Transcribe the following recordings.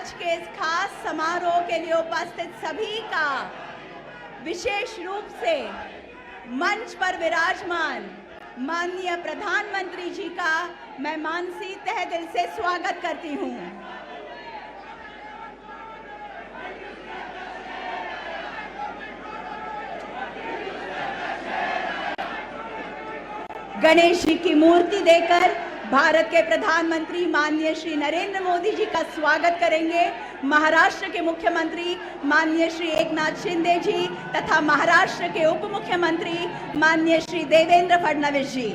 आज के इस खास समारोह के लिए उपस्थित सभी का विशेष रूप से मंच पर विराजमान माननीय प्रधानमंत्री जी का मैं मानसी तहे दिल से स्वागत करती हूं। गणेश जी की मूर्ति देकर भारत के प्रधानमंत्री माननीय श्री नरेंद्र मोदी जी का स्वागत करेंगे महाराष्ट्र के मुख्यमंत्री माननीय श्री एकनाथ शिंदे जी तथा महाराष्ट्र के उप मुख्यमंत्री माननीय श्री देवेंद्र फडणवीस जी।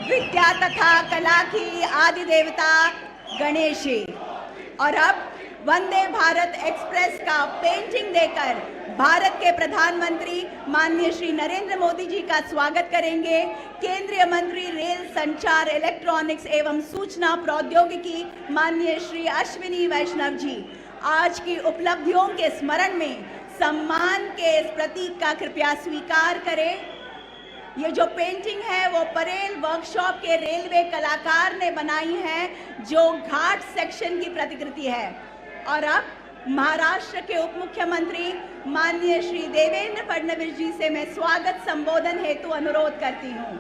विद्या तथा कला की आदि देवता गणेश जी। और अब वंदे भारत एक्सप्रेस का पेंटिंग देकर भारत के प्रधानमंत्री माननीय श्री नरेंद्र मोदी जी का स्वागत करेंगे केंद्रीय मंत्री रेल संचार इलेक्ट्रॉनिक्स एवं सूचना प्रौद्योगिकी माननीय श्री अश्विनी वैष्णव जी। आज की उपलब्धियों के स्मरण में सम्मान के इस प्रतीक का कृपया स्वीकार करें। ये जो पेंटिंग है वो परेल वर्कशॉप के रेलवे कलाकार ने बनाई है जो घाट सेक्शन की प्रतिकृति है। और अब महाराष्ट्र के उप मुख्यमंत्री माननीय श्री देवेंद्र फडणवीस जी से मैं स्वागत संबोधन हेतु अनुरोध करती हूं।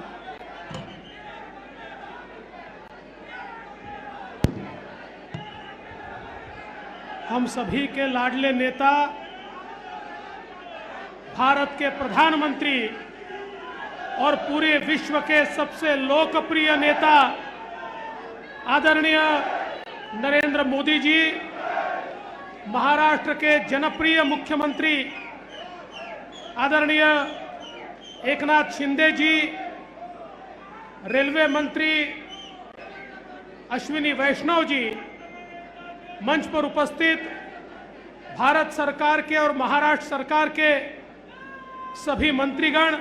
हम सभी के लाडले नेता भारत के प्रधानमंत्री और पूरे विश्व के सबसे लोकप्रिय नेता आदरणीय नरेंद्र मोदी जी, महाराष्ट्र के जनप्रिय मुख्यमंत्री आदरणीय एकनाथ शिंदे जी, रेलवे मंत्री अश्विनी वैष्णव जी, मंच पर उपस्थित भारत सरकार के और महाराष्ट्र सरकार के सभी मंत्रीगण,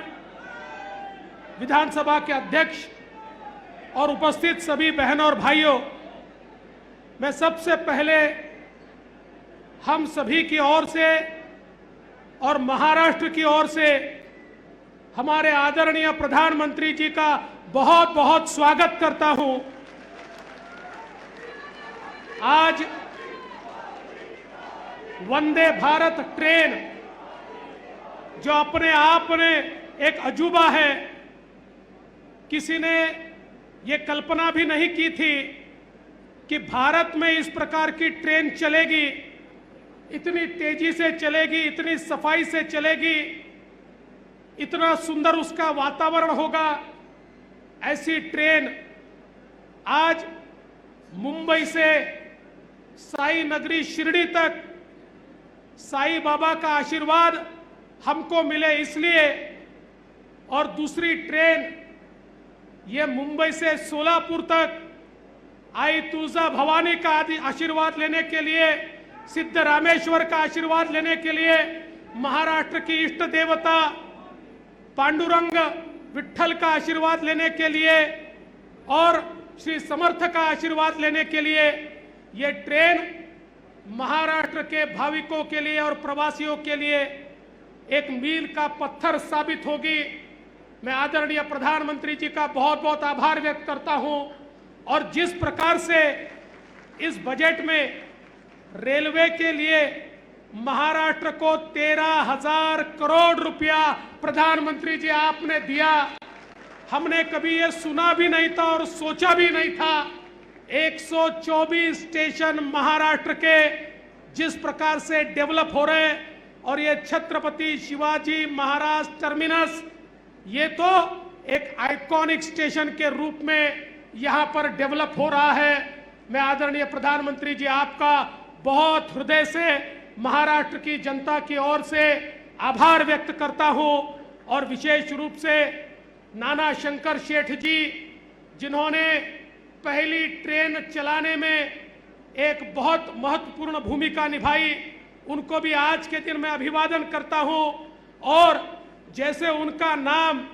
विधानसभा के अध्यक्ष और उपस्थित सभी बहनों और भाइयों, मैं सबसे पहले हम सभी की ओर से और महाराष्ट्र की ओर से हमारे आदरणीय प्रधानमंत्री जी का बहुत बहुत स्वागत करता हूं। आज वंदे भारत ट्रेन जो अपने आप में एक अजूबा है, किसी ने ये कल्पना भी नहीं की थी कि भारत में इस प्रकार की ट्रेन चलेगी, इतनी तेजी से चलेगी, इतनी सफाई से चलेगी, इतना सुंदर उसका वातावरण होगा। ऐसी ट्रेन आज मुंबई से साई नगरी शिरडी तक साई बाबा का आशीर्वाद हमको मिले इसलिए, और दूसरी ट्रेन ये मुंबई से सोलापुर तक आई तुलजा भवानी का आशीर्वाद लेने के लिए, सिद्ध रामेश्वर का आशीर्वाद लेने के लिए, महाराष्ट्र की इष्ट देवता पांडुरंग विठल का आशीर्वाद लेने के लिए और श्री समर्थ का आशीर्वाद लेने के लिए ये ट्रेन महाराष्ट्र के भाविकों के लिए और प्रवासियों के लिए एक मील का पत्थर साबित होगी। मैं आदरणीय प्रधानमंत्री जी का बहुत बहुत आभार व्यक्त करता हूं। और जिस प्रकार से इस बजट में रेलवे के लिए महाराष्ट्र को 13,000 करोड़ रुपया प्रधानमंत्री जी आपने दिया, हमने कभी ये सुना भी नहीं था और सोचा भी नहीं था। 124 स्टेशन महाराष्ट्र के जिस प्रकार से डेवलप हो रहे हैं, और ये छत्रपति शिवाजी महाराज टर्मिनस, ये तो एक आइकॉनिक स्टेशन के रूप में यहां पर डेवलप हो रहा है। मैं आदरणीय प्रधानमंत्री जी आपका बहुत हृदय से महाराष्ट्र की जनता की ओर से आभार व्यक्त करता हूं। और विशेष रूप से नाना शंकर शेठ जी, जिन्होंने पहली ट्रेन चलाने में एक बहुत महत्वपूर्ण भूमिका निभाई, उनको भी आज के दिन मैं अभिवादन करता हूं। और जैसे उनका नाम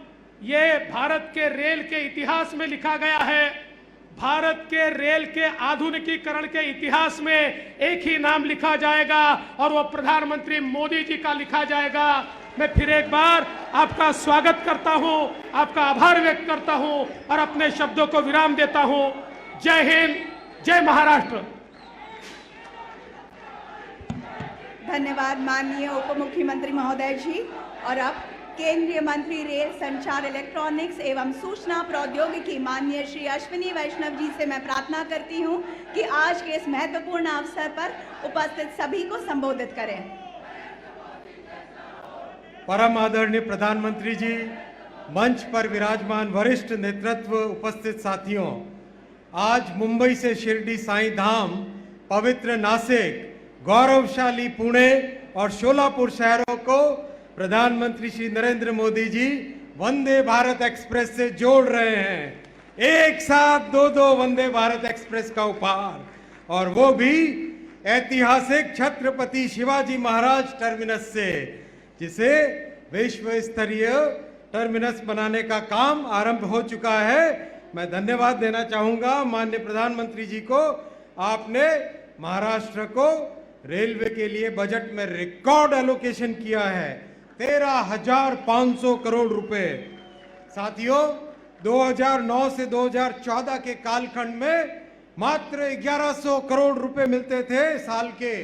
ये भारत के रेल के इतिहास में लिखा गया है, भारत के रेल के आधुनिकीकरण के इतिहास में एक ही नाम लिखा जाएगा और वो प्रधानमंत्री मोदी जी का लिखा जाएगा। मैं फिर एक बार आपका स्वागत करता हूं, आपका आभार व्यक्त करता हूं और अपने शब्दों को विराम देता हूं। जय हिंद, जय महाराष्ट्र। धन्यवाद माननीय उप मुख्यमंत्री महोदय जी। और अब केंद्रीय मंत्री रेल संचार इलेक्ट्रॉनिक्स एवं सूचना प्रौद्योगिकी माननीय श्री अश्विनी वैष्णव जी से मैं प्रार्थना करती हूं कि आज के इस महत्वपूर्ण अवसर पर उपस्थित सभी को संबोधित करें। परम आदरणीय प्रधानमंत्री जी, मंच पर विराजमान वरिष्ठ नेतृत्व, उपस्थित साथियों, आज मुंबई से शिरडी साईं धाम, पवित्र नासिक, गौरवशाली पुणे और शोलापुर शहरों को प्रधानमंत्री श्री नरेंद्र मोदी जी वंदे भारत एक्सप्रेस से जोड़ रहे हैं। एक साथ दो वंदे भारत एक्सप्रेस का उपहार, और वो भी ऐतिहासिक छत्रपति शिवाजी महाराज टर्मिनस से, जिसे विश्व स्तरीय टर्मिनस बनाने का काम आरंभ हो चुका है। मैं धन्यवाद देना चाहूंगा माननीय प्रधानमंत्री जी को। आपने महाराष्ट्र को रेलवे के लिए बजट में रिकॉर्ड एलोकेशन किया है, 13,500 करोड़ रुपए। साथियों, 2009 से 2014 के कालखंड में मात्र 1100 करोड़ रुपए मिलते थे साल के।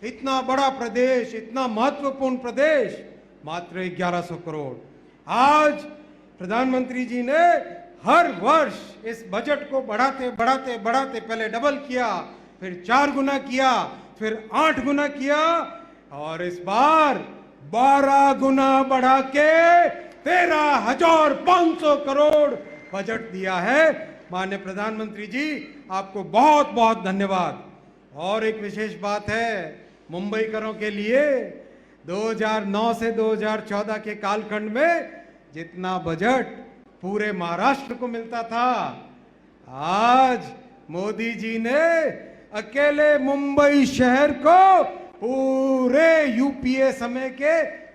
इतना बड़ा प्रदेश, इतना महत्वपूर्ण प्रदेश, मात्र 1100 करोड़। आज प्रधानमंत्री जी ने हर वर्ष इस बजट को बढ़ाते बढ़ाते बढ़ाते पहले डबल किया, फिर 4 गुना किया, फिर 8 गुना किया, और इस बार 12 गुना बढ़ा के 13,500 करोड़ बजट दिया है। माननीय प्रधानमंत्री जी, आपको बहुत बहुत धन्यवाद। और एक विशेष बात है मुंबईकरों के लिए, 2009 से 2014 के कालखंड में जितना बजट पूरे महाराष्ट्र को मिलता था, आज मोदी जी ने अकेले मुंबई शहर को पूरे यूपीए समय के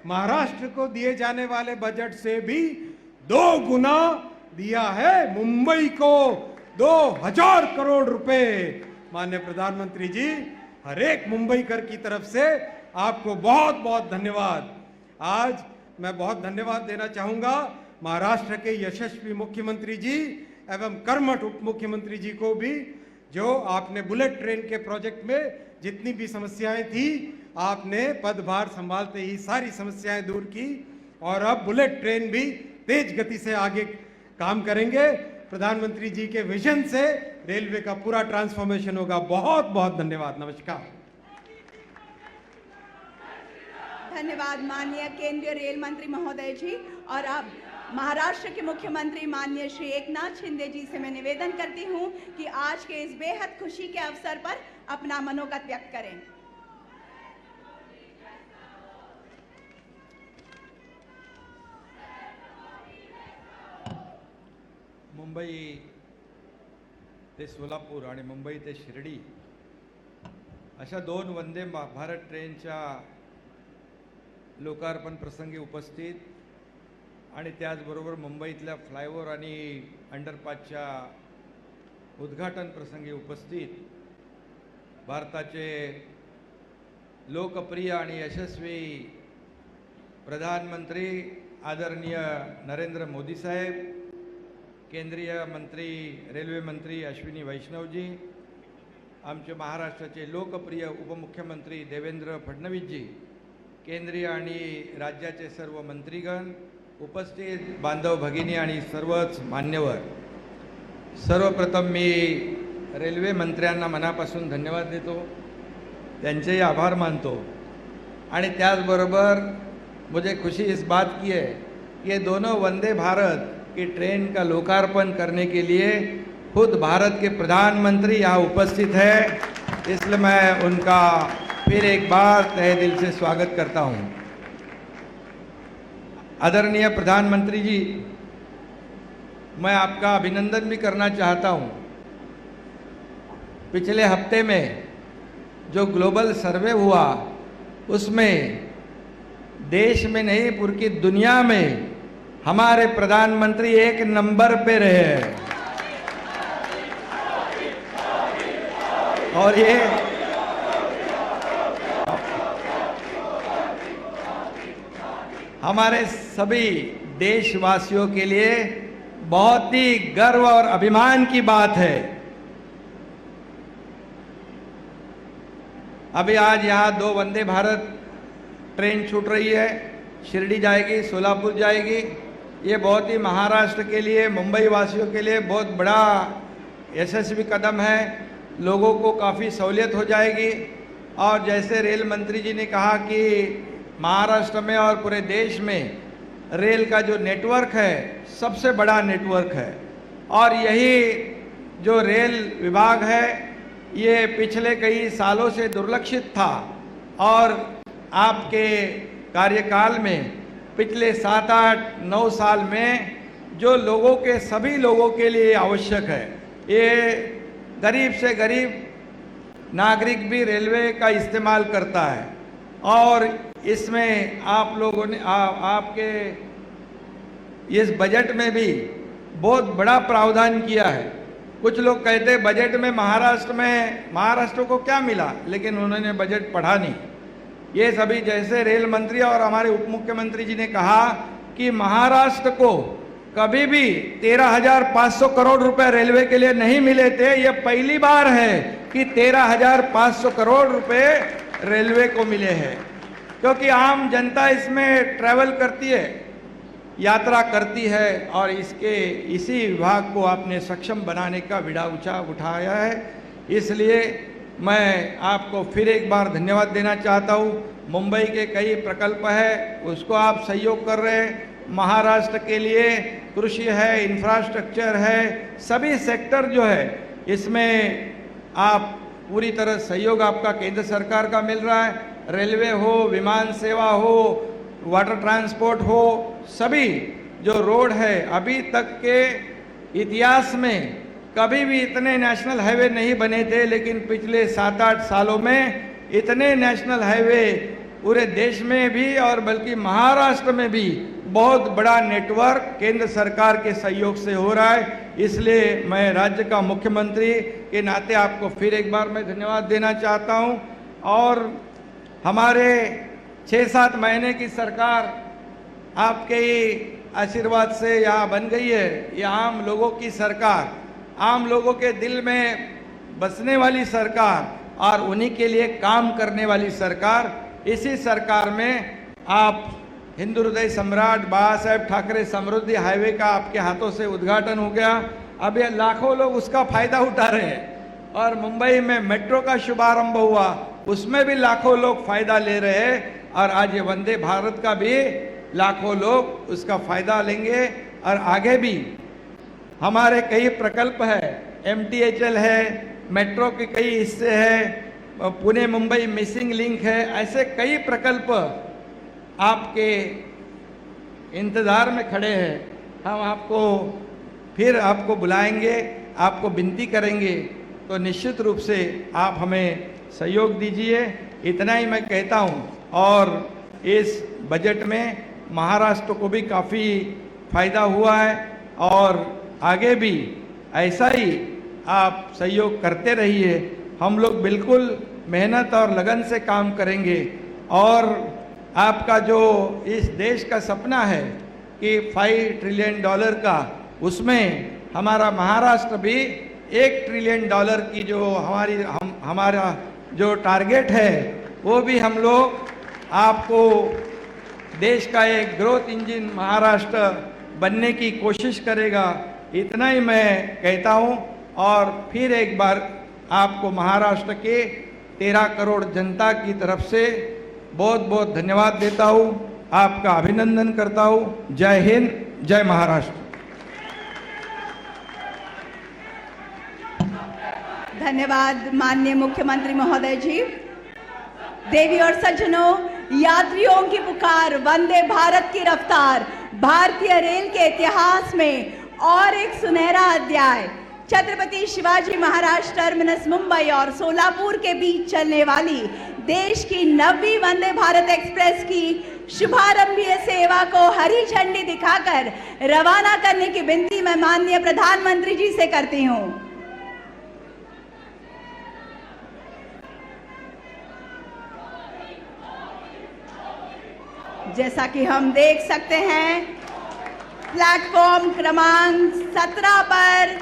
महाराष्ट्र को दिए जाने वाले बजट से भी 2 गुना दिया है। मुंबई को 2,000 करोड़ रुपए। माननीय प्रधानमंत्री जी, हर एक मुंबईकर की तरफ से आपको बहुत बहुत धन्यवाद। आज मैं बहुत धन्यवाद देना चाहूंगा महाराष्ट्र के यशस्वी मुख्यमंत्री जी एवं कर्मठ उप मुख्यमंत्री जी को भी, जो आपने बुलेट ट्रेन के प्रोजेक्ट में जितनी भी समस्याएं थी, आपने पदभार संभालते ही सारी समस्याएं दूर की, और अब बुलेट ट्रेन भी तेज गति से आगे काम करेंगे। प्रधानमंत्री जी के विजन से रेलवे का पूरा ट्रांसफॉर्मेशन होगा। बहुत बहुत धन्यवाद। नमस्कार। धन्यवाद माननीय केंद्रीय रेल मंत्री महोदय जी। और अब महाराष्ट्र के मुख्यमंत्री माननीय श्री एकनाथ शिंदे जी से मैं निवेदन करती हूं कि आज के इस बेहद खुशी के अवसर पर अपना मनोगत व्यक्त करें। मुंबई ते सोलापूर आणि मुंबई ते शिर्डी अशा 2 वंदे भारत ट्रेनच्या लोकार्पण प्रसंगी उपस्थित, आणि त्याचबरोबर मुंबईतल्या फ्लायओव्हर आणि अंडरपासच्या उद्घाटन प्रसंगी उपस्थित भारताचे लोकप्रिय आणि यशस्वी प्रधानमंत्री आदरणीय नरेंद्र मोदी साहेब, केंद्रीय मंत्री रेल्वे मंत्री अश्विनी वैष्णवजी, आमचे महाराष्ट्राचे लोकप्रिय उपमुख्यमंत्री देवेंद्र फडणवीसजी, केंद्रीय आणि राज्याचे सर्व मंत्रीगण, उपस्थित बांधव भगिनी आणि सर्वच मान्यवर, सर्वप्रथम मी रेल्वे मंत्र्यांना मनापासून धन्यवाद देतो, त्यांचेही आभार मानतो। आणि त्याचबरोबर मुझे खुशी इस बात की है कि ये दोनों वंदे भारत की ट्रेन का लोकार्पण करने के लिए खुद भारत के प्रधानमंत्री यहाँ उपस्थित है, इसलिए मैं उनका फिर एक बार तहे दिल से स्वागत करता हूँ। आदरणीय प्रधानमंत्री जी, मैं आपका अभिनंदन भी करना चाहता हूँ। पिछले हफ्ते में जो ग्लोबल सर्वे हुआ, उसमें देश में नहीं पूरी दुनिया में हमारे प्रधानमंत्री 1 नंबर पे रहे हैं। और ये हमारे सभी देशवासियों के लिए बहुत ही गर्व और अभिमान की बात है। अभी आज यहाँ 2 वंदे भारत ट्रेन छूट रही है, शिरडी जाएगी, सोलापुर जाएगी। ये बहुत ही महाराष्ट्र के लिए, मुंबई वासियों के लिए बहुत बड़ा यशस्वी कदम है। लोगों को काफ़ी सहूलियत हो जाएगी। और जैसे रेल मंत्री जी ने कहा कि महाराष्ट्र में और पूरे देश में रेल का जो नेटवर्क है सबसे बड़ा नेटवर्क है, और यही जो रेल विभाग है ये पिछले कई सालों से दुर्लक्षित था, और आपके कार्यकाल में पिछले 7, 8, 9 साल में जो लोगों के, सभी लोगों के लिए आवश्यक है, ये गरीब से गरीब नागरिक भी रेलवे का इस्तेमाल करता है। और इसमें आप लोगों ने आपके इस बजट में भी बहुत बड़ा प्रावधान किया है। कुछ लोग कहते हैं बजट में महाराष्ट्र को क्या मिला, लेकिन उन्होंने बजट पढ़ा नहीं। ये सभी, जैसे रेल मंत्री और हमारे उप मुख्यमंत्री जी ने कहा कि महाराष्ट्र को कभी भी 13,500 करोड़ रुपए रेलवे के लिए नहीं मिले थे। ये पहली बार है कि 13,500 करोड़ रुपए रेलवे को मिले हैं, क्योंकि आम जनता इसमें ट्रैवल करती है, यात्रा करती है, और इसी विभाग को आपने सक्षम बनाने का बीड़ा उठाया है। इसलिए मैं आपको फिर एक बार धन्यवाद देना चाहता हूँ। मुंबई के कई प्रकल्प है, उसको आप सहयोग कर रहे हैं। महाराष्ट्र के लिए कृषि है, इंफ्रास्ट्रक्चर है, सभी सेक्टर जो है इसमें आप पूरी तरह सहयोग आपका केंद्र सरकार का मिल रहा है। रेलवे हो, विमान सेवा हो, वाटर ट्रांसपोर्ट हो, सभी जो रोड है, अभी तक के इतिहास में कभी भी इतने नेशनल हाईवे नहीं बने थे, लेकिन पिछले 7-8 सालों में इतने नेशनल हाईवे पूरे देश में भी और बल्कि महाराष्ट्र में भी बहुत बड़ा नेटवर्क केंद्र सरकार के सहयोग से हो रहा है। इसलिए मैं राज्य का मुख्यमंत्री के नाते आपको फिर एक बार मैं धन्यवाद देना चाहता हूं। और हमारे 6-7 महीने की सरकार आपके ही आशीर्वाद से यहाँ बन गई है। ये आम लोगों की सरकार, आम लोगों के दिल में बसने वाली सरकार और उन्हीं के लिए काम करने वाली सरकार। इसी सरकार में आप हिंदू हृदय सम्राट बाबा साहेब ठाकरे समृद्धि हाईवे का आपके हाथों से उद्घाटन हो गया। अब ये लाखों लोग उसका फायदा उठा रहे हैं। और मुंबई में मेट्रो का शुभारंभ हुआ, उसमें भी लाखों लोग फायदा ले रहे हैं। और आज ये वंदे भारत का भी लाखों लोग उसका फायदा लेंगे। और आगे भी हमारे कई प्रकल्प है, MTHL है, मेट्रो के कई हिस्से हैं, पुणे मुंबई मिसिंग लिंक है, ऐसे कई प्रकल्प आपके इंतज़ार में खड़े हैं। हम आपको फिर आपको बुलाएंगे, आपको विनती करेंगे, तो निश्चित रूप से आप हमें सहयोग दीजिए। इतना ही मैं कहता हूँ। और इस बजट में महाराष्ट्र को भी काफ़ी फायदा हुआ है, और आगे भी ऐसा ही आप सहयोग करते रहिए। हम लोग बिल्कुल मेहनत और लगन से काम करेंगे। और आपका जो इस देश का सपना है कि $5 ट्रिलियन का, उसमें हमारा महाराष्ट्र भी $1 ट्रिलियन की जो हमारा जो टारगेट है, वो भी हम लोग आपको देश का एक ग्रोथ इंजन महाराष्ट्र बनने की कोशिश करेगा। इतना ही मैं कहता हूँ। और फिर एक बार आपको महाराष्ट्र के 13 करोड़ जनता की तरफ से बहुत बहुत धन्यवाद देता हूँ, आपका अभिनंदन करता हूँ। जय हिंद, जय महाराष्ट्र। धन्यवाद माननीय मुख्यमंत्री महोदय जी। देवी और सज्जनों, यात्रियों की पुकार, वंदे भारत की रफ्तार, भारतीय रेल के इतिहास में और एक सुनहरा अध्याय। छत्रपति शिवाजी महाराज टर्मिनस मुंबई और सोलापुर के बीच चलने वाली देश की 9वीं वंदे भारत एक्सप्रेस की शुभारंभीय सेवा को हरी झंडी दिखाकर रवाना करने की विनती मैं माननीय प्रधानमंत्री जी से करती हूं। जैसा कि हम देख सकते हैं, प्लेटफॉर्म क्रमांक 17 पर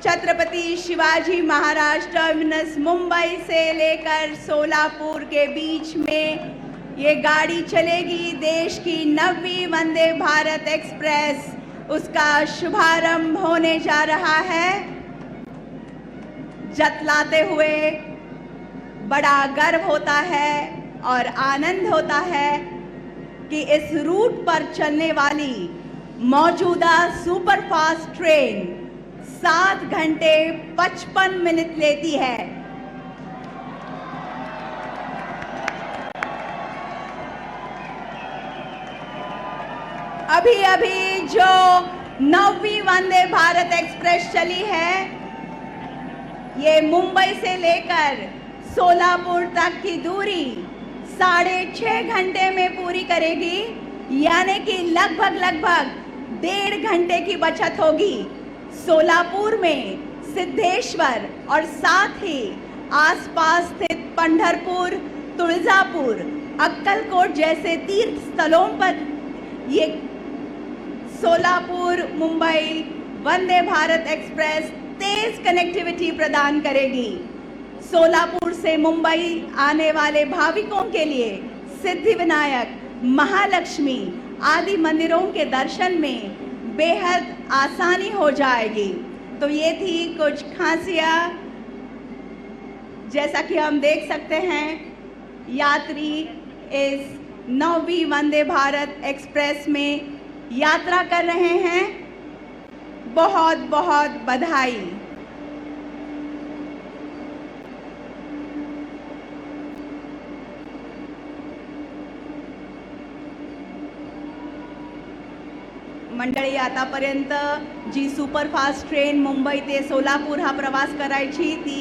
छत्रपति शिवाजी महाराज टर्मिनस मुंबई से लेकर सोलापुर के बीच में ये गाड़ी चलेगी। देश की 9वीं वंदे भारत एक्सप्रेस, उसका शुभारंभ होने जा रहा है। जतलाते हुए बड़ा गर्व होता है और आनंद होता है कि इस रूट पर चलने वाली मौजूदा सुपरफास्ट ट्रेन 7 घंटे 55 मिनट लेती है। अभी अभी जो 9वीं वंदे भारत एक्सप्रेस चली है, ये मुंबई से लेकर सोलापुर तक की दूरी 6.5 घंटे में पूरी करेगी, यानी कि लगभग 1.5 घंटे की बचत होगी। सोलापुर में सिद्धेश्वर और साथ ही आसपास स्थित पंढरपुर, तुळजापुर, अक्कलकोट जैसे तीर्थ स्थलों पर ये सोलापुर मुंबई वंदे भारत एक्सप्रेस तेज कनेक्टिविटी प्रदान करेगी। सोलापुर से मुंबई आने वाले भाविकों के लिए सिद्धिविनायक, महालक्ष्मी आदि मंदिरों के दर्शन में बेहद आसानी हो जाएगी। तो ये थी कुछ खासियां। जैसा कि हम देख सकते हैं, यात्री इस 9वीं वंदे भारत एक्सप्रेस में यात्रा कर रहे हैं। बहुत बहुत बधाई। मंडळी, आतापर्यंत जी सुपरफास्ट ट्रेन मुंबई ते सोलापूर हा प्रवास करायची ती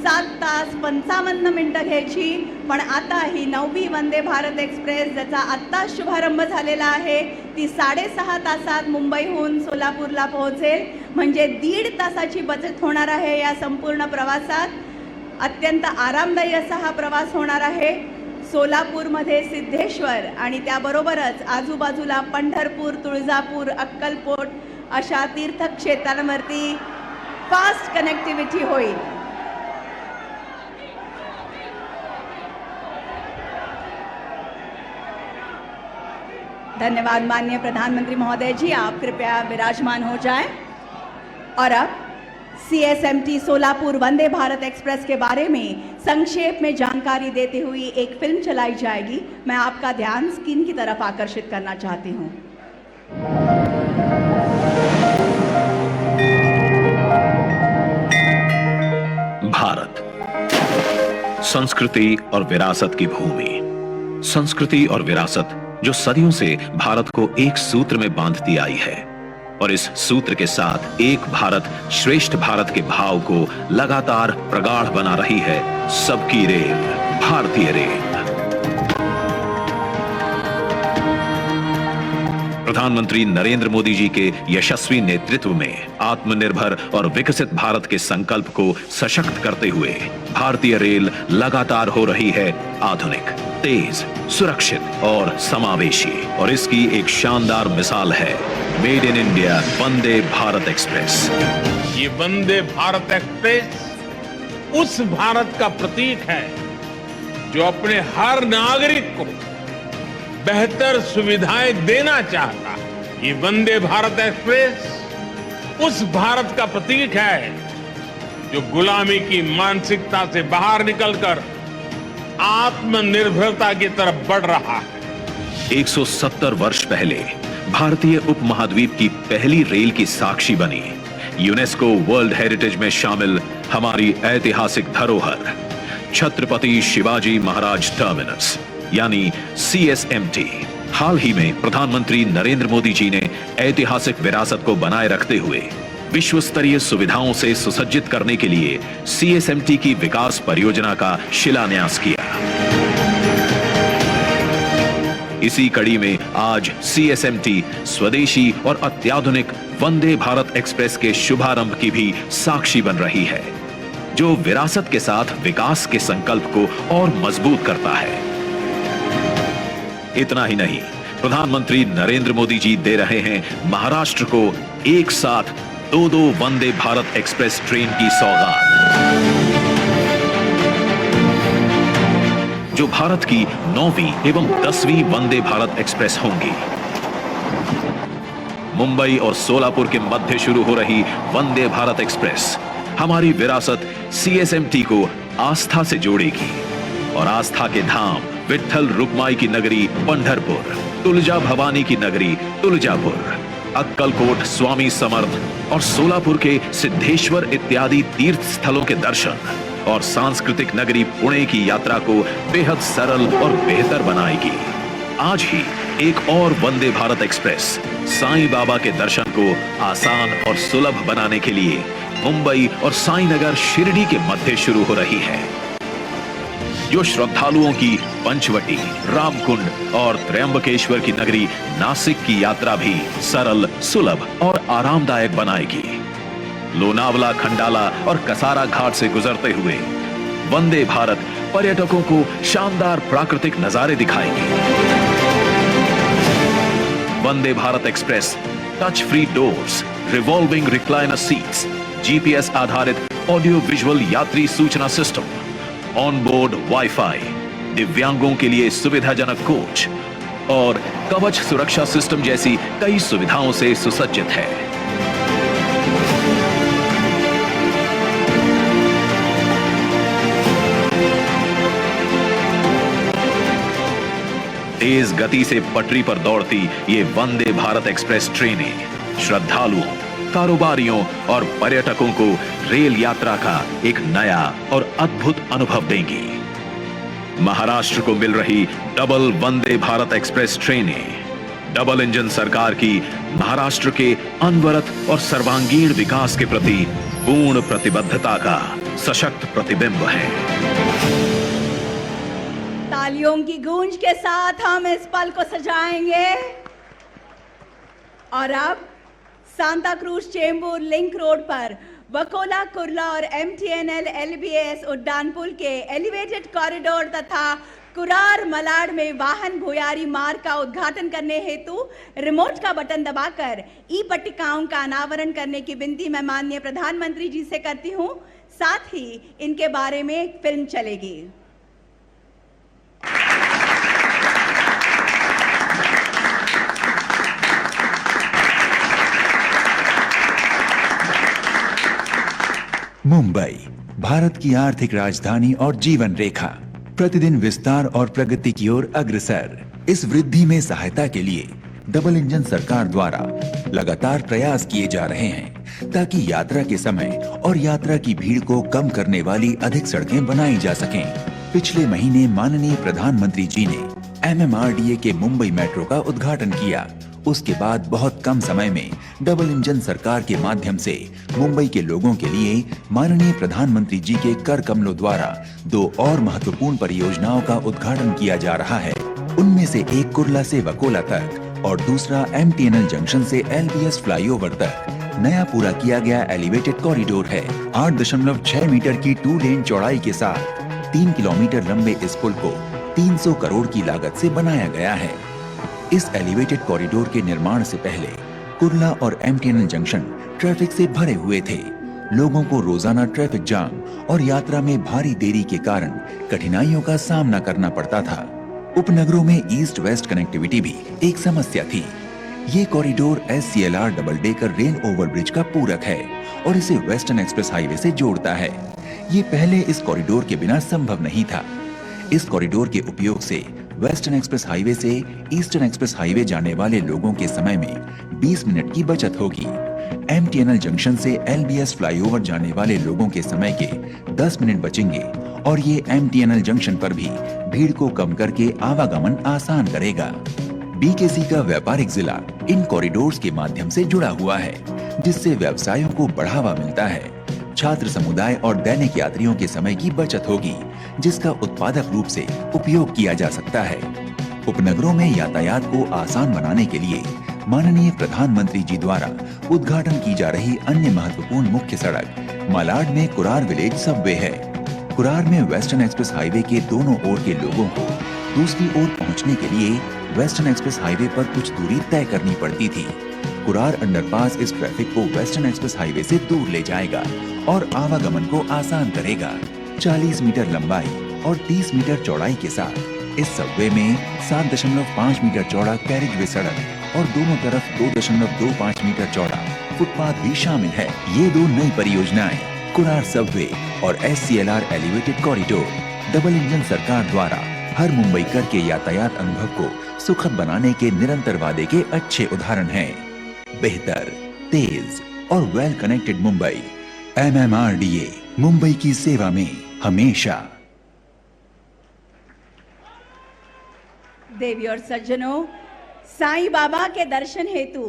7 तास 55 मिनिटं घ्यायची, पण आता ही 9वी वंदे भारत एक्सप्रेस ज्याचा आत्ता शुभारंभ झालेला आहे ती 6.5 तासात मुंबईहून सोलापूरला पोहोचेल। म्हणजे 1.5 तासाची बचत होणार आहे। या संपूर्ण प्रवासात अत्यंत आरामदायी असा हा प्रवास होणार आहे। सोलापूरमध्ये सिद्धेश्वर आणि त्याबरोबरच आजूबाजूला पंढरपूर, तुळजापूर, अक्कलकोट अशा तीर्थक्षेत्रांवरती फास्ट कनेक्टिव्हिटी होईल। धन्यवाद माननीय प्रधानमंत्री महोदय जी, आप कृपया विराजमान हो जाएं। और अब CSMT सोलापुर वंदे भारत एक्सप्रेस के बारे में संक्षेप में जानकारी देते हुए एक फिल्म चलाई जाएगी। मैं आपका ध्यान स्क्रीन की तरफ आकर्षित करना चाहती हूं। भारत, संस्कृति और विरासत की भूमि। संस्कृति और विरासत जो सदियों से भारत को एक सूत्र में बांधती आई है और इस सूत्र के साथ एक भारत श्रेष्ठ भारत के भाव को लगातार प्रगाढ़ बना रही है सबकी रेल, भारतीय रेल। प्रधानमंत्री नरेंद्र मोदी जी के यशस्वी नेतृत्व में आत्मनिर्भर और विकसित भारत के संकल्प को सशक्त करते हुए भारतीय रेल लगातार हो रही है आधुनिक, तेज, सुरक्षित और समावेशी। और इसकी एक शानदार मिसाल है made in India Vande Bharat express. ये वंदे भारत एक्सप्रेस उस भारत का प्रतीक है जो अपने हर नागरिक को बेहतर सुविधाएं देना चाहता है। ये वंदे भारत एक्सप्रेस उस भारत का प्रतीक है जो गुलामी की मानसिकता से बाहर निकलकर आत्मनिर्भरता की तरफ बढ़ रहा है। 170 वर्ष पहले भारतीय उपमहाद्वीप की पहली रेल की साक्षी बनी यूनेस्को वर्ल्ड हेरिटेज में शामिल हमारी ऐतिहासिक धरोहर छत्रपति शिवाजी महाराज टर्मिनस यानी CSMT। हाल ही में प्रधानमंत्री नरेंद्र मोदी जी ने ऐतिहासिक विरासत को बनाए रखते हुए विश्व स्तरीय सुविधाओं से सुसज्जित करने के लिए CSMT की विकास परियोजना का शिलान्यास किया। इसी कड़ी में आज CSMT स्वदेशी और अत्याधुनिक वंदे भारत एक्सप्रेस के शुभारंभ की भी साक्षी बन रही है, जो विरासत के साथ विकास के संकल्प को और मजबूत करता है। इतना ही नहीं, प्रधानमंत्री नरेंद्र मोदी जी दे रहे हैं महाराष्ट्र को एक साथ 2 वंदे भारत एक्सप्रेस ट्रेन की सौगात, जो भारत की 9वीं एवं 10वीं वंदे भारत एक्सप्रेस होंगी। मुंबई और सोलापुर के मध्य शुरू हो रही वंदे भारत एक्सप्रेस हमारी विरासत CSMT को आस्था से जोड़ेगी और आस्था के धाम विट्ठल रुक्माई की नगरी पंढरपुर, तुलजा भवानी की नगरी तुलजापुर, अक्कलकोट स्वामी समर्थ और सोलापुर के सिद्धेश्वर इत्यादि तीर्थ स्थलों के दर्शन और सांस्कृतिक नगरी पुणे की यात्रा को बेहद सरल और बेहतर बनाएगी। आज ही एक और वंदे भारत एक्सप्रेस साईं बाबा के दर्शन को आसान और सुलभ बनाने के लिए मुंबई और साईनगर शिरडी के मध्य शुरू हो रही है, जो श्रद्धालुओं की पंचवटी, रामकुंड और त्र्यंबकेश्वर की नगरी नासिक की यात्रा भी सरल, सुलभ और आरामदायक बनाएगी। लोनावला, खंडाला और कसारा घाट से गुजरते हुए वंदे भारत पर्यटकों को शानदार प्राकृतिक नजारे दिखाएगी। Vande Bharat express touch free doors, revolving recliner seats, GPS आधारित ऑडियो विजुअल यात्री सूचना सिस्टम, ऑन बोर्ड वाईफाई, दिव्यांगों के लिए सुविधाजनक कोच और कवच सुरक्षा सिस्टम जैसी कई सुविधाओं से सुसज्जित है। तेज गति से पटरी पर दौड़ती ये वंदे भारत एक्सप्रेस ट्रेनें श्रद्धालुओं, कारोबारियों और पर्यटकों को रेल यात्रा का एक नया और अद्भुत अनुभव देंगी। महाराष्ट्र को मिल रही डबल वंदे भारत एक्सप्रेस ट्रेनें डबल इंजन सरकार की महाराष्ट्र के अनवरत और सर्वांगीण विकास के प्रति पूर्ण प्रतिबद्धता का सशक्त प्रतिबिंब है। तालियों की गूंज के साथ हम इस पल को सजाएंगे और अब Santa cruise Chembur link road पर वकोला, कुर्ला और MTNL LBS उड्डान पुल के एलिवेटेड कॉरिडोर तथा कुरार मलाड में वाहन भुयारी मार्ग का उद्घाटन करने हेतु रिमोट का बटन दबाकर ई पट्टिकाओं का अनावरण करने की विनती मैं माननीय प्रधानमंत्री जी से करती हूं। साथ ही इनके बारे में एक फिल्म चलेगी। मुंबई भारत की आर्थिक राजधानी और जीवन रेखा प्रतिदिन विस्तार और प्रगति की ओर अग्रसर। इस वृद्धि में सहायता के लिए डबल इंजन सरकार द्वारा लगातार प्रयास किए जा रहे हैं ताकि यात्रा के समय और यात्रा की भीड़ को कम करने वाली अधिक सड़कें बनाई जा सकें। पिछले महीने माननीय प्रधानमंत्री जी ने MMRDA के मुंबई मेट्रो का उद्घाटन किया। उसके बाद बहुत कम समय में डबल इंजन सरकार के माध्यम से मुंबई के लोगों के लिए माननीय प्रधानमंत्री जी के कर कमलों द्वारा 2 और महत्वपूर्ण परियोजनाओं का उद्घाटन किया जा रहा है। उनमें से एक कुर्ला से वकोला तक और दूसरा MTNL जंक्शन से LBS फ्लाईओवर तक नया पूरा किया गया एलिवेटेड कॉरिडोर है। 8.6 मीटर की 2 लेन चौड़ाई के साथ 3 किलोमीटर लंबे इस पुल को 300 करोड़ की लागत से बनाया गया है। इस एलिवेटेड कॉरिडोर के निर्माण से पहले कुर्ला और MTNL जंक्शन ट्रैफिक से भरे हुए थे। लोगों को रोजाना ट्रैफिक जाम और यात्रा में भारी देरी के कारण कठिनाइयों का सामना करना पड़ता था। उपनगरों में ईस्ट वेस्ट कनेक्टिविटी भी एक समस्या थी। ये corridor SCLR double decker rail overbridge का पूरक है और इसे वेस्टर्न एक्सप्रेस हाईवे से जोड़ता है। ये पहले इस कॉरिडोर के बिना संभव नहीं था। इस कॉरिडोर के उपयोग से वेस्टर्न एक्सप्रेस हाईवे से ईस्टर्न एक्सप्रेस हाईवे जाने वाले लोगों के समय में 20 मिनट की बचत होगी। MTNL जंक्शन से LBS फ्लाईओवर जाने वाले लोगों के समय के 10 मिनट बचेंगे और ये MTNL जंक्शन पर भी भीड़ को कम करके आवागमन आसान करेगा। BKC का व्यापारिक जिला इन कॉरिडोर्स के माध्यम से जुड़ा हुआ है, जिससे व्यवसायों को बढ़ावा मिलता है। छात्र समुदाय और दैनिक यात्रियों के समय की बचत होगी, जिसका उत्पादक रूप से उपयोग किया जा सकता है। उपनगरों में यातायात को आसान बनाने के लिए माननीय प्रधानमंत्री जी द्वारा उद्घाटन की जा रही अन्य महत्वपूर्ण मुख्य सड़क मलाड में कुरार विलेज सबवे है। कुरार में वेस्टर्न एक्सप्रेस हाईवे के दोनों ओर के लोगों को दूसरी ओर पहुंचने के लिए वेस्टर्न एक्सप्रेस हाईवे पर कुछ दूरी तय करनी पड़ती थी। कुरार अंडरपास इस ट्रैफिक को वेस्टर्न एक्सप्रेस हाईवे से दूर ले जाएगा और आवागमन को आसान करेगा। 40 मीटर लंबाई और 30 मीटर चौड़ाई के साथ इस सबवे में 7.5 मीटर चौड़ा कैरिजवे सड़क और दोनों तरफ 2.25 मीटर चौड़ा फुटपाथ भी शामिल है। ये दो नई परियोजनाएं कुरार सबवे और SCLR elevated corridor double engine सरकार द्वारा हर मुंबईकर के यातायात अनुभव को सुखद बनाने के निरंतर वादे के अच्छे उदाहरण हैं। बेहतर, तेज और well connected Mumbai. MMRDA, Mumbai की सेवा में हमेशा। देवी और सज्जनों, साईं बाबा के दर्शन हेतु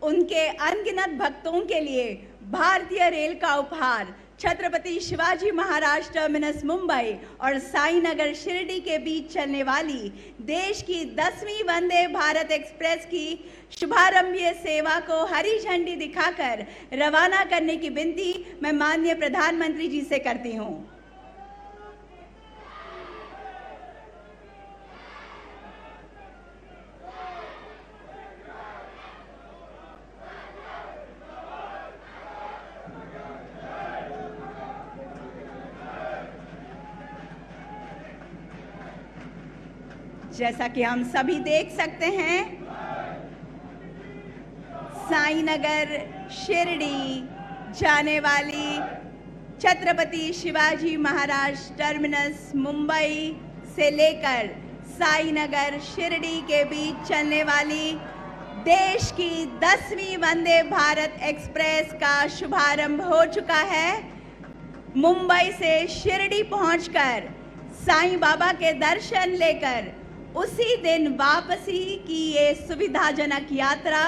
उनके अनगिनत भक्तों के लिए भारतीय रेल का उपहार छत्रपति शिवाजी महाराज टर्मिनस मुंबई और साईनगर शिरडी के बीच चलने वाली देश की 10वीं वंदे भारत एक्सप्रेस की शुभारंभीय सेवा को हरी झंडी दिखाकर रवाना करने की विनती मैं माननीय प्रधानमंत्री जी से करती हूं। जैसा कि हम सभी देख सकते हैं, साईनगर शिरडी जाने वाली छत्रपति शिवाजी महाराज टर्मिनस मुंबई से लेकर साईनगर शिरडी के बीच चलने वाली देश की 10वीं वंदे भारत एक्सप्रेस का शुभारंभ हो चुका है। मुंबई से शिरडी पहुंचकर साईं बाबा के दर्शन लेकर उसी दिन वापसी की ये सुविधाजनक यात्रा।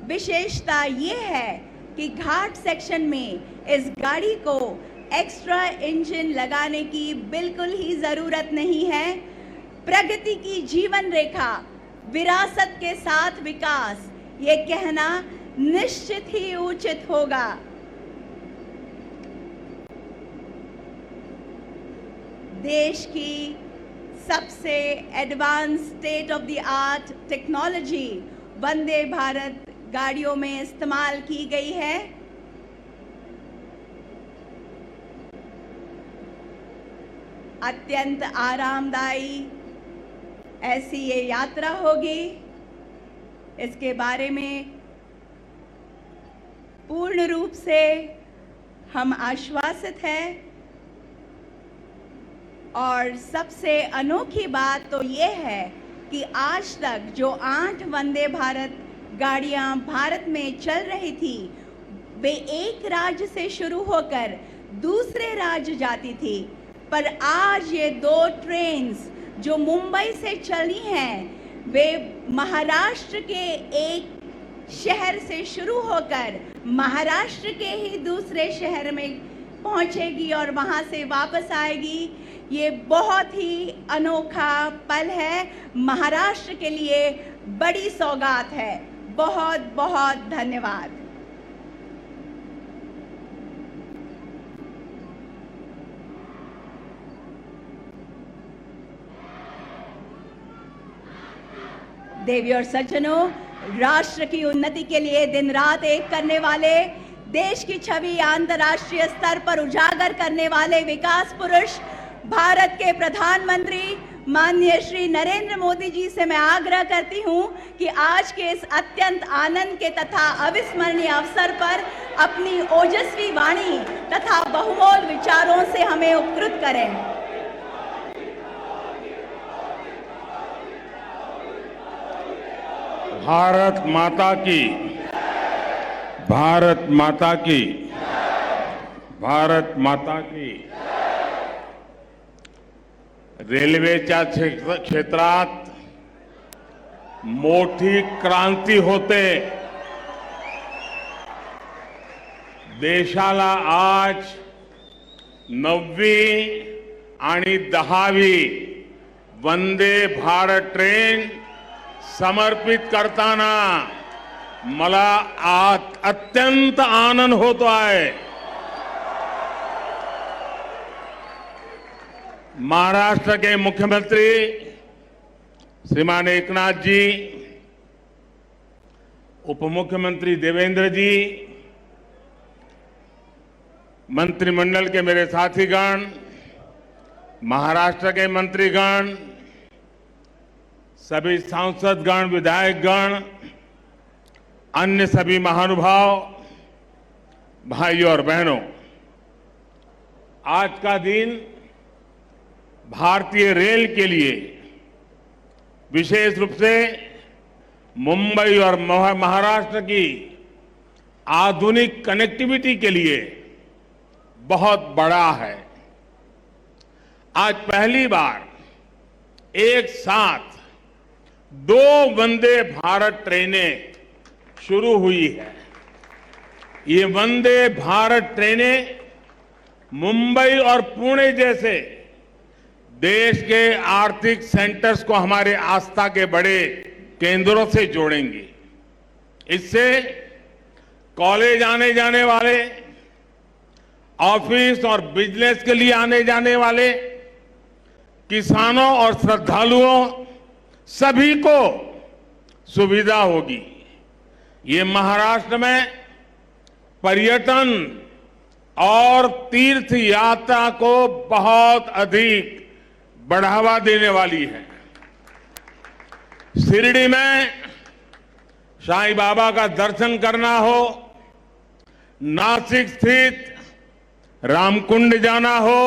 विशेषता ये है कि घाट सेक्शन में इस गाड़ी को एक्स्ट्रा इंजन लगाने की बिल्कुल ही जरूरत नहीं है। प्रगति की जीवन रेखा, विरासत के साथ विकास, ये कहना निश्चित ही उचित होगा। देश की सबसे advance state of the art technology Vande Bharat गाड़ियों में इस्तेमाल की गई है। अत्यंत आरामदायी ऐसी ये यात्रा होगी, इसके बारे में पूर्ण रूप से हम आश्वासित हैं। और सबसे अनोखी बात तो ये है कि आज तक जो 8 वंदे भारत गाड़ियां भारत में चल रही थी, वे एक राज्य से शुरू होकर दूसरे राज्य जाती थी, पर आज ये 2 ट्रेन्स जो मुंबई से चली हैं, वे महाराष्ट्र के एक शहर से शुरू होकर महाराष्ट्र के ही दूसरे शहर में पहुंचेगी और वहां से वापस आएगी। ये बहुत ही अनोखा पल है, महाराष्ट्र के लिए बड़ी सौगात है। बहुत बहुत धन्यवाद। देवी और सज्जनों, राष्ट्र की उन्नति के लिए दिन रात एक करने वाले, देश की छवि अंतर्राष्ट्रीय स्तर पर उजागर करने वाले विकास पुरुष भारत के प्रधानमंत्री माननीय श्री नरेंद्र मोदी जी से मैं आग्रह करती हूं कि आज के इस अत्यंत आनंद के तथा अविस्मरणीय अवसर पर अपनी ओजस्वी वाणी तथा बहुमोल विचारों से हमें उपकृत करें। भारत माता की, भारत माता की, भारत माता की। रेल्वेच्या क्षेत्रात मोठी क्रांती होते। देशाला आज 9वी आणि 10वी वंदे भारत ट्रेन समर्पित करताना मला अत्यंत आनंद होतो आहे। महाराष्ट्र के मुख्यमंत्री श्रीमान एकनाथ जी उप मुख्यमंत्री देवेंद्र जी, मंत्रिमंडल के मेरे साथीगण, महाराष्ट्र के मंत्रीगण, सभी सांसदगण, विधायकगण, अन्य सभी महानुभाव, भाइयों और बहनों, आज का दिन भारतीय रेल के लिए, विशेष रूप से मुंबई और महाराष्ट्र की आधुनिक कनेक्टिविटी के लिए बहुत बड़ा है। आज पहली बार एक साथ 2 वंदे भारत ट्रेनें शुरू हुई है। ये वंदे भारत ट्रेनें मुंबई और पुणे जैसे देश के आर्थिक सेंटर्स को हमारे आस्था के बड़े केंद्रों से जोड़ेंगी। इससे कॉलेज आने जाने वाले, ऑफिस और बिजनेस के लिए आने जाने वाले, किसानों और श्रद्धालुओं सभी को सुविधा होगी। ये महाराष्ट्र में पर्यटन और तीर्थ यात्रा को बहुत अधिक बढ़ावा देने वाली है। शिरडी में साईं बाबा का दर्शन करना हो, नासिक स्थित रामकुंड जाना हो,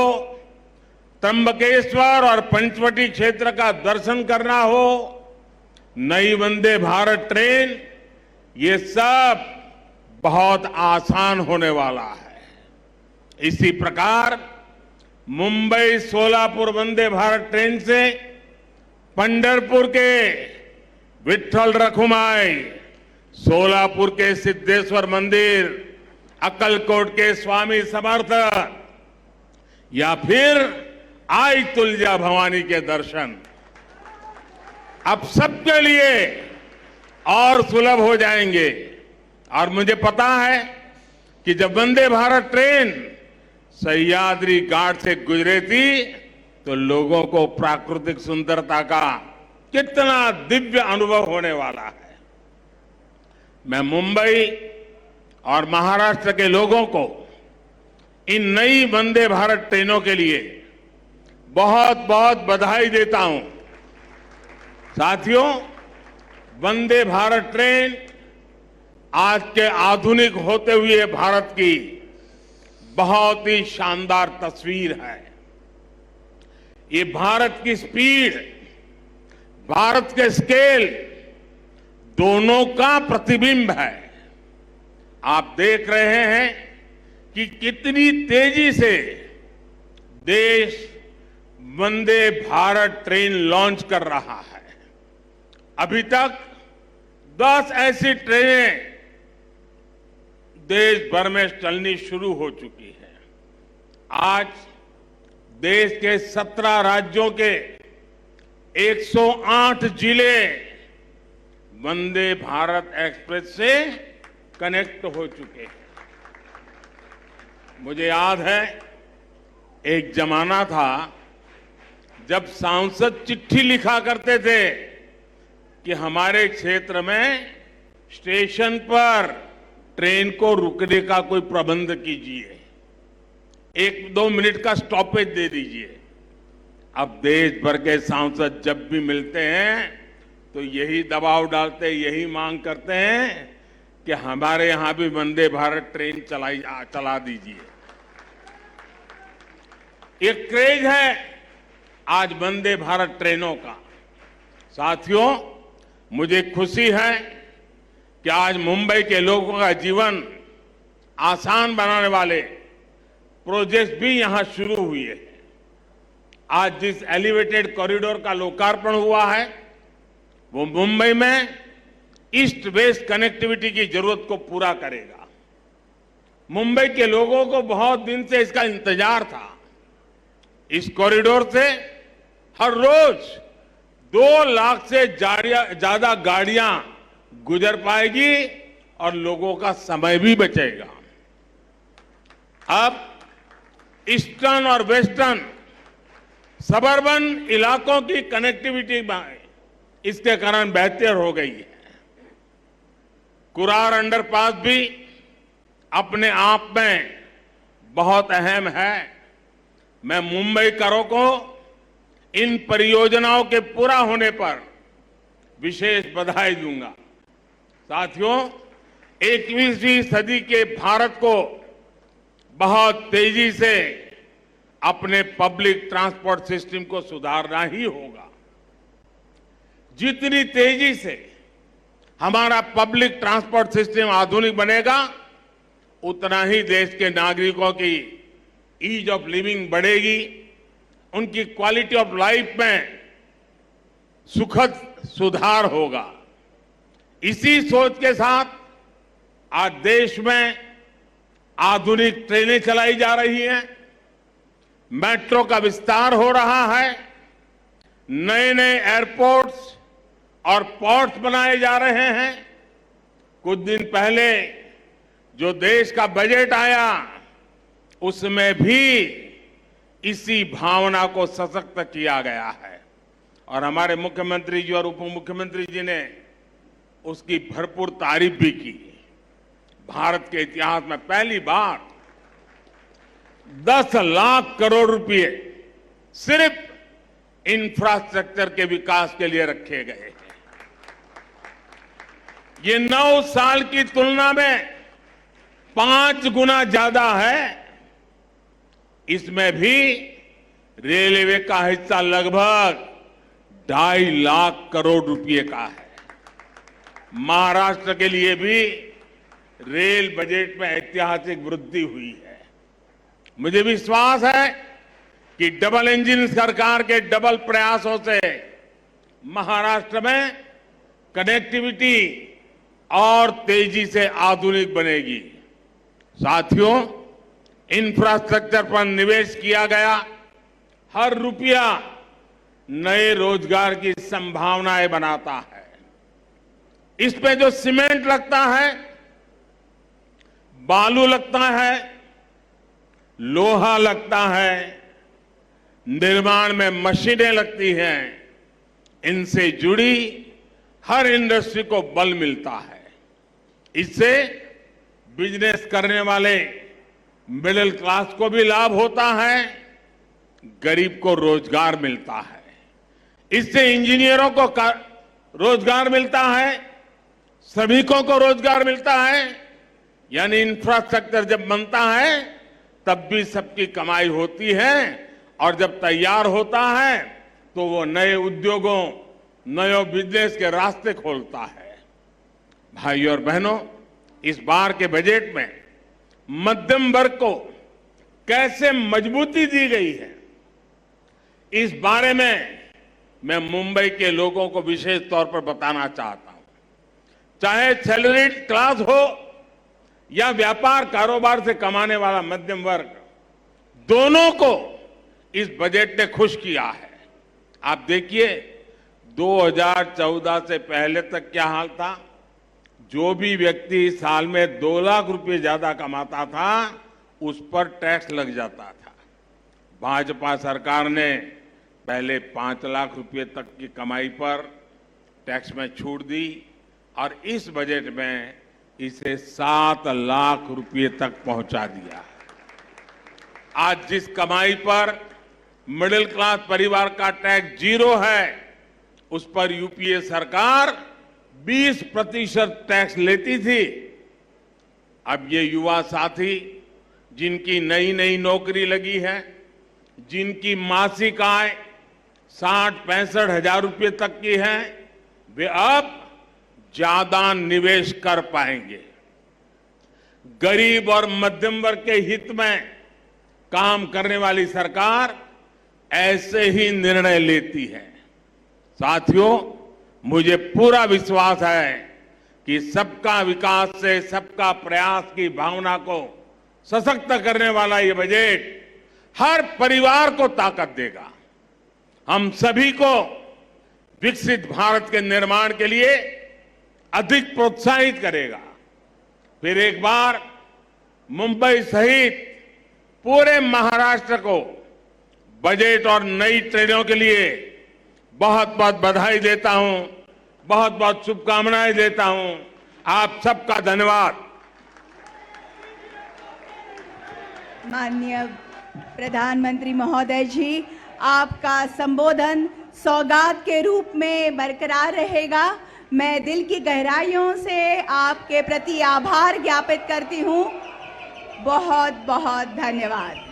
त्र्यंबकेश्वर और पंचवटी क्षेत्र का दर्शन करना हो, नई वंदे भारत ट्रेन, ये सब बहुत आसान होने वाला है। इसी प्रकार मुंबई सोलापुर वंदे भारत ट्रेन से पंढरपुर के विठ्ठल रखुमाई, सोलापुर के सिद्धेश्वर मंदिर, अक्कलकोट के स्वामी समर्थ या फिर आई तुलजा भवानी के दर्शन अब सबके लिए और सुलभ हो जाएंगे। और मुझे पता है कि जब वंदे भारत ट्रेन सह्याद्री घाट से गुजरे थी तो लोगों को प्राकृतिक सुंदरता का कितना दिव्य अनुभव होने वाला है। मैं मुंबई और महाराष्ट्र के लोगों को इन नई वंदे भारत ट्रेनों के लिए बहुत बहुत बधाई देता हूं। साथियों, वंदे भारत ट्रेन आज के आधुनिक होते हुए भारत की बहुत ही शानदार तस्वीर है। ये भारत की स्पीड, भारत के स्केल दोनों का प्रतिबिंब है। आप देख रहे हैं कि कितनी तेजी से देश वंदे भारत ट्रेन लॉन्च कर रहा है। अभी तक 10 ऐसी ट्रेनें देश भर में चलनी शुरू हो चुकी है। आज देश के 17 राज्यों के 108 जिले वंदे भारत एक्सप्रेस से कनेक्ट हो चुके हैं। मुझे याद है एक जमाना था जब सांसद चिट्ठी लिखा करते थे कि हमारे क्षेत्र में स्टेशन पर ट्रेन को रुकने का कोई प्रबंध कीजिए, 1-2 मिनट का स्टॉपेज दे दीजिए। अब देश भर के सांसद जब भी मिलते हैं तो यही दबाव डालते, यही मांग करते हैं कि हमारे यहां भी वंदे भारत ट्रेन चला दीजिए। एक क्रेज है आज वंदे भारत ट्रेनों का। साथियों, मुझे खुशी है कि आज मुंबई के लोगों का जीवन आसान बनाने वाले प्रोजेक्ट भी यहां शुरू हुए हैं। आज जिस एलिवेटेड कॉरिडोर का लोकार्पण हुआ है वो मुंबई में ईस्ट वेस्ट कनेक्टिविटी की जरूरत को पूरा करेगा। मुंबई के लोगों को बहुत दिन से इसका इंतजार था। इस कॉरिडोर से हर रोज 2 लाख से ज्यादा गाड़ियां गुजर पाएगी और लोगों का समय भी बचेगा। अब ईस्टर्न और वेस्टर्न सबर्बन इलाकों की कनेक्टिविटी इसके कारण बेहतर हो गई है। कुरार अंडरपास भी अपने आप में बहुत अहम है। मैं मुंबईकरों को इन परियोजनाओं के पूरा होने पर विशेष बधाई दूंगा। साथियों, 21वीं सदी के भारत को बहुत तेजी से अपने पब्लिक ट्रांसपोर्ट सिस्टम को सुधारना ही होगा। जितनी तेजी से हमारा पब्लिक ट्रांसपोर्ट सिस्टम आधुनिक बनेगा, उतना ही देश के नागरिकों की ईज ऑफ लिविंग बढ़ेगी, उनकी क्वालिटी ऑफ लाइफ में सुखद सुधार होगा। इसी सोच के साथ आज देश में आधुनिक ट्रेनें चलाई जा रही हैं, मेट्रो का विस्तार हो रहा है, नए नए एयरपोर्ट्स और पोर्ट्स बनाए जा रहे हैं। कुछ दिन पहले जो देश का बजट आया, उसमें भी इसी भावना को सशक्त किया गया है और हमारे मुख्यमंत्री जी और उप मुख्यमंत्री जी ने उसकी भरपूर तारीफ भी की। भारत के इतिहास में पहली बार 10 लाख करोड़ रुपए सिर्फ इंफ्रास्ट्रक्चर के विकास के लिए रखे गए हैं। ये 9 साल की तुलना में 5 गुना ज्यादा है। इसमें भी रेलवे का हिस्सा लगभग 2.5 लाख करोड़ रुपए का है। महाराष्ट्र के लिए भी रेल बजट में ऐतिहासिक वृद्धि हुई है। मुझे विश्वास है कि डबल इंजन सरकार के डबल प्रयासों से महाराष्ट्र में कनेक्टिविटी और तेजी से आधुनिक बनेगी। साथियों, इंफ्रास्ट्रक्चर पर निवेश किया गया हर रुपया नए रोजगार की संभावनाएं बनाता है। इसमें जो सीमेंट लगता है, बालू लगता है, लोहा लगता है, निर्माण में मशीनें लगती हैं, इनसे जुड़ी हर इंडस्ट्री को बल मिलता है। इससे बिजनेस करने वाले मिडिल क्लास को भी लाभ होता है, गरीब को रोजगार मिलता है। इससे इंजीनियरों को रोजगार मिलता है, श्रमिकों को रोजगार मिलता है। यानी इंफ्रास्ट्रक्चर जब बनता है तब भी सबकी कमाई होती है और जब तैयार होता है तो वो नए उद्योगों, नए बिजनेस के रास्ते खोलता है। भाइयों और बहनों, इस बार के बजट में मध्यम वर्ग को कैसे मजबूती दी गई है, इस बारे में मैं मुंबई के लोगों को विशेष तौर पर बताना चाहता हूं। चाहे सैलरीड क्लास हो या व्यापार कारोबार से कमाने वाला मध्यम वर्ग, दोनों को इस बजट ने खुश किया है। आप देखिए, 2014 से पहले तक क्या हाल था। जो भी व्यक्ति साल में 2 लाख रुपए ज्यादा कमाता था, उस पर टैक्स लग जाता था। भाजपा सरकार ने पहले 5 लाख रुपए तक की कमाई पर टैक्स में छूट दी और इस बजट में इसे 7 लाख रुपए तक पहुंचा दिया। आज जिस कमाई पर मिडिल क्लास परिवार का टैक्स 0 है, उस पर यूपीए सरकार 20% टैक्स लेती थी। अब ये युवा साथी जिनकी नई नई नौकरी लगी है, जिनकी मासिक आय 60-65 हजार रुपए तक की है, वे अब ज्यादा निवेश कर पाएंगे। गरीब और मध्यम वर्ग के हित में काम करने वाली सरकार ऐसे ही निर्णय लेती है। साथियों, मुझे पूरा विश्वास है कि सबका विकास से सबका प्रयास की भावना को सशक्त करने वाला ये बजट हर परिवार को ताकत देगा, हम सभी को विकसित भारत के निर्माण के लिए अधिक प्रोत्साहित करेगा। फिर एक बार मुंबई सहित पूरे महाराष्ट्र को बजट और नई ट्रेनों के लिए बहुत बहुत बधाई देता हूं, बहुत बहुत शुभकामनाएं देता हूं आप सबका धन्यवाद। माननीय प्रधानमंत्री महोदय जी, आपका संबोधन सौगात के रूप में बरकरार रहेगा। मैं दिल की गहराइयों से आपके प्रति आभार ज्ञापित करती हूँ। बहुत बहुत धन्यवाद।